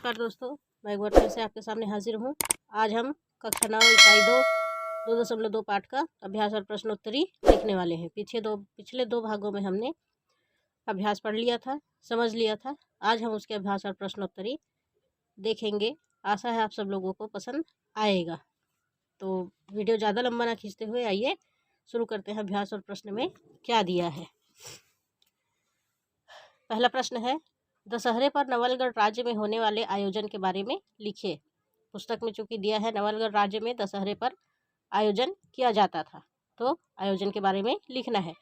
नमस्कार दोस्तों, मैं एक बार फिर से आपके सामने हाजिर हूँ। आज हम कक्षा 9 इकाई 2.2 पाठ का अभ्यास और प्रश्नोत्तरी देखने वाले हैं। पिछले दो भागों में हमने अभ्यास पढ़ लिया था, समझ लिया था। आज हम उसके अभ्यास और प्रश्नोत्तरी देखेंगे। आशा है आप सब लोगों को पसंद आएगा। तो वीडियो ज़्यादा लंबा ना खींचते हुए आइए शुरू करते हैं। अभ्यास और प्रश्न में क्या दिया है। पहला प्रश्न है, दशहरे पर नवलगढ़ राज्य में होने वाले आयोजन के बारे में लिखिए। पुस्तक में चूंकि दिया है नवलगढ़ राज्य में दशहरे पर आयोजन किया जाता था, तो आयोजन के बारे में लिखना है।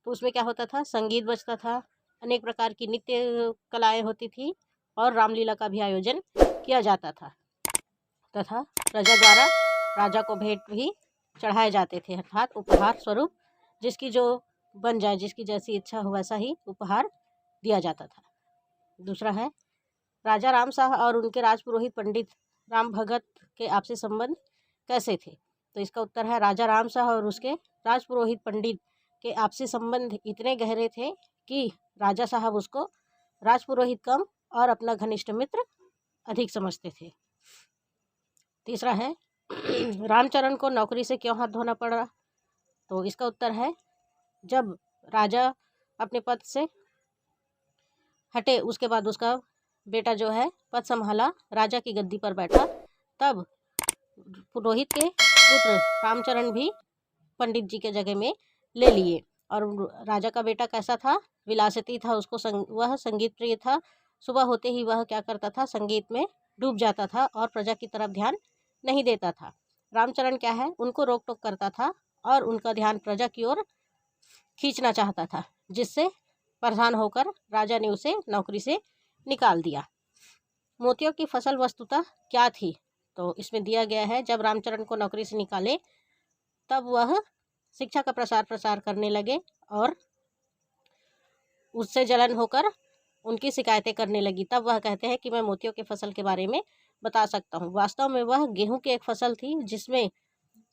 तो उसमें क्या होता था, संगीत बजता था, अनेक प्रकार की नित्य कलाएं होती थी और रामलीला का भी आयोजन किया जाता था तथा प्रजा द्वारा राजा को भेंट भी चढ़ाए जाते थे, अर्थात उपहार स्वरूप जिसकी जो बन जाए, जिसकी जैसी इच्छा हो वैसा ही उपहार दिया जाता था। दूसरा है, राजा राम शाह और उनके राजपुरोहित पंडित राम भगत के आपसी संबंध कैसे थे। तो इसका उत्तर है, राजा राम शाह और उसके राजपुरोहित पंडित के आपसी संबंध इतने गहरे थे कि राजा साहब उसको राजपुरोहित कम और अपना घनिष्ठ मित्र अधिक समझते थे। तीसरा है, रामचरण को नौकरी से क्यों हाथ धोना पड़ा। तो इसका उत्तर है, जब राजा अपने पद से हटे उसके बाद उसका बेटा जो है पद संभाला, राजा की गद्दी पर बैठा, तब पुरोहित के पुत्र रामचरण भी पंडित जी के जगह में ले लिए। और राजा का बेटा कैसा था, विलासिती था, उसको वह संगीत प्रिय था। सुबह होते ही वह क्या करता था, संगीत में डूब जाता था और प्रजा की तरफ ध्यान नहीं देता था। रामचरण क्या है, उनको रोक टोक करता था और उनका ध्यान प्रजा की ओर खींचना चाहता था, जिससे परेशान होकर राजा ने उसे नौकरी से निकाल दिया। मोतियों की फसल वस्तुतः क्या थी। तो इसमें दिया गया है, जब रामचरण को नौकरी से निकाले तब वह शिक्षा का प्रसार करने लगे और उससे जलन होकर उनकी शिकायतें करने लगी। तब वह कहते हैं कि मैं मोतियों की फसल के बारे में बता सकता हूँ। वास्तव में वह गेहूं की एक फसल थी, जिसमें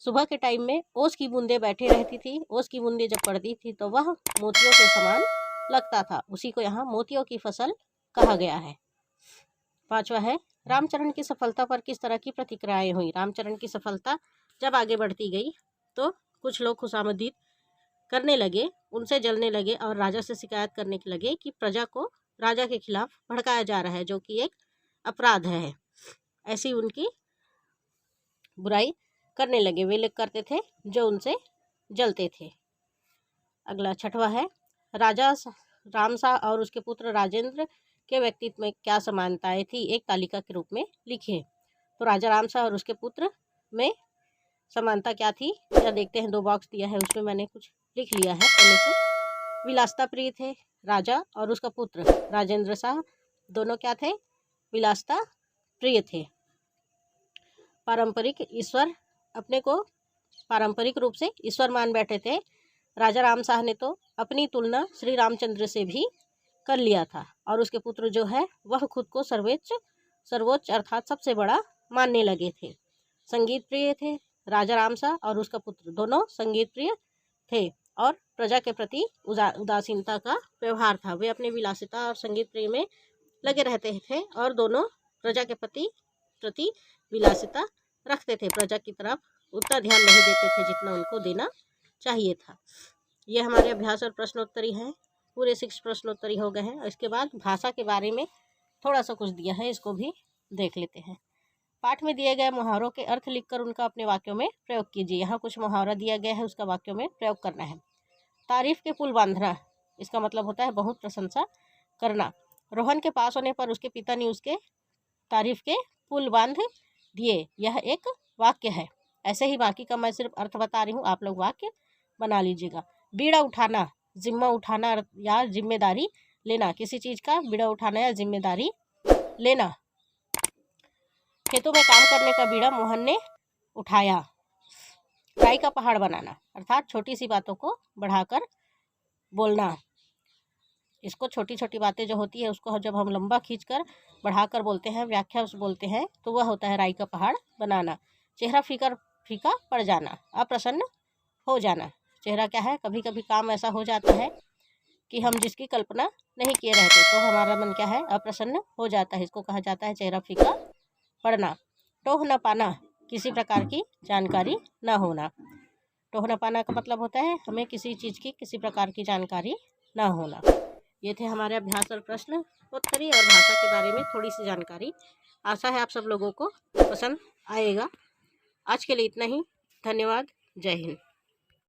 सुबह के टाइम में ओस की बूंदें बैठे रहती थी। ओस की बूंदें जब पड़ती थी तो वह मोतियों के समान लगता था, उसी को यहाँ मोतियों की फसल कहा गया है। पांचवा है, रामचरण की सफलता पर किस तरह की प्रतिक्रियाएं हुई। रामचरण की सफलता जब आगे बढ़ती गई तो कुछ लोग खुशामदीद करने लगे, उनसे जलने लगे और राजा से शिकायत करने लगे कि प्रजा को राजा के खिलाफ भड़काया जा रहा है, जो कि एक अपराध है। ऐसी उनकी बुराई करने लगे। वे लोग करते थे जो उनसे जलते थे। अगला छठवा है, राजा राम शाह और उसके पुत्र राजेंद्र के व्यक्तित्व में क्या समानताएं थी, एक तालिका के रूप में लिखिए। तो राजा राम शाह और उसके पुत्र में समानता क्या थी, क्या देखते हैं। दो बॉक्स दिया है, उसमें मैंने कुछ लिख लिया है पहले से। विलासता प्रिय थे राजा और उसका पुत्र राजेंद्र शाह, दोनों क्या थे, विलासता प्रिय थे। पारंपरिक ईश्वर, अपने को पारंपरिक रूप से ईश्वर मान बैठे थे। राजा राम शाह ने तो अपनी तुलना श्री रामचंद्र से भी कर लिया था और उसके पुत्र जो है वह खुद को सर्वोच्च अर्थात सबसे बड़ा मानने लगे थे। संगीत प्रिय थे राजा राम शाह और उसका पुत्र, दोनों संगीत प्रिय थे और प्रजा के प्रति उदासीनता का व्यवहार था। वे अपने विलासिता और संगीत प्रिय में लगे रहते थे और दोनों प्रजा के प्रति विलासिता रखते थे। प्रजा की तरफ उतना ध्यान नहीं देते थे जितना उनको देना चाहिए था। ये हमारे अभ्यास और प्रश्नोत्तरी हैं। पूरे 6 प्रश्नोत्तरी हो गए हैं। इसके बाद भाषा के बारे में थोड़ा सा कुछ दिया है, इसको भी देख लेते हैं। पाठ में दिए गए मुहावरों के अर्थ लिखकर उनका अपने वाक्यों में प्रयोग कीजिए। यहाँ कुछ मुहावरा दिया गया है, उसका वाक्यों में प्रयोग करना है। तारीफ के पुल बांधना, इसका मतलब होता है बहुत प्रशंसा करना। रोहन के पास होने पर उसके पिता ने उसके तारीफ के पुल बांध दिए, यह एक वाक्य है। ऐसे ही बाकी का मैं सिर्फ अर्थ बता रही हूँ, आप लोग वाक्य बना लीजिएगा। बीड़ा उठाना, जिम्मा उठाना या जिम्मेदारी लेना, किसी चीज़ का बीड़ा उठाना या जिम्मेदारी लेना। खेतों में काम करने का बीड़ा मोहन ने उठाया। राई का पहाड़ बनाना, अर्थात छोटी सी बातों को बढ़ाकर बोलना। इसको छोटी छोटी बातें जो होती है उसको जब हम लंबा खींचकर बढ़ाकर बोलते हैं, व्याख्या बोलते हैं, तो वह होता है राई का पहाड़ बनाना। चेहरा फीका पड़ जाना, अप्रसन्न हो जाना। चेहरा क्या है, कभी कभी काम ऐसा हो जाता है कि हम जिसकी कल्पना नहीं किए रहते, तो हमारा मन क्या है, अप्रसन्न हो जाता है। इसको कहा जाता है चेहरा फीका पड़ना। टोह न पाना, किसी प्रकार की जानकारी न होना। टोह न पाना का मतलब होता है हमें किसी चीज़ की किसी प्रकार की जानकारी न होना। ये थे हमारे अभ्यास और प्रश्न उत्तरी और भाषा के बारे में थोड़ी सी जानकारी। आशा है आप सब लोगों को पसंद आएगा। आज के लिए इतना ही। धन्यवाद। जय हिंद।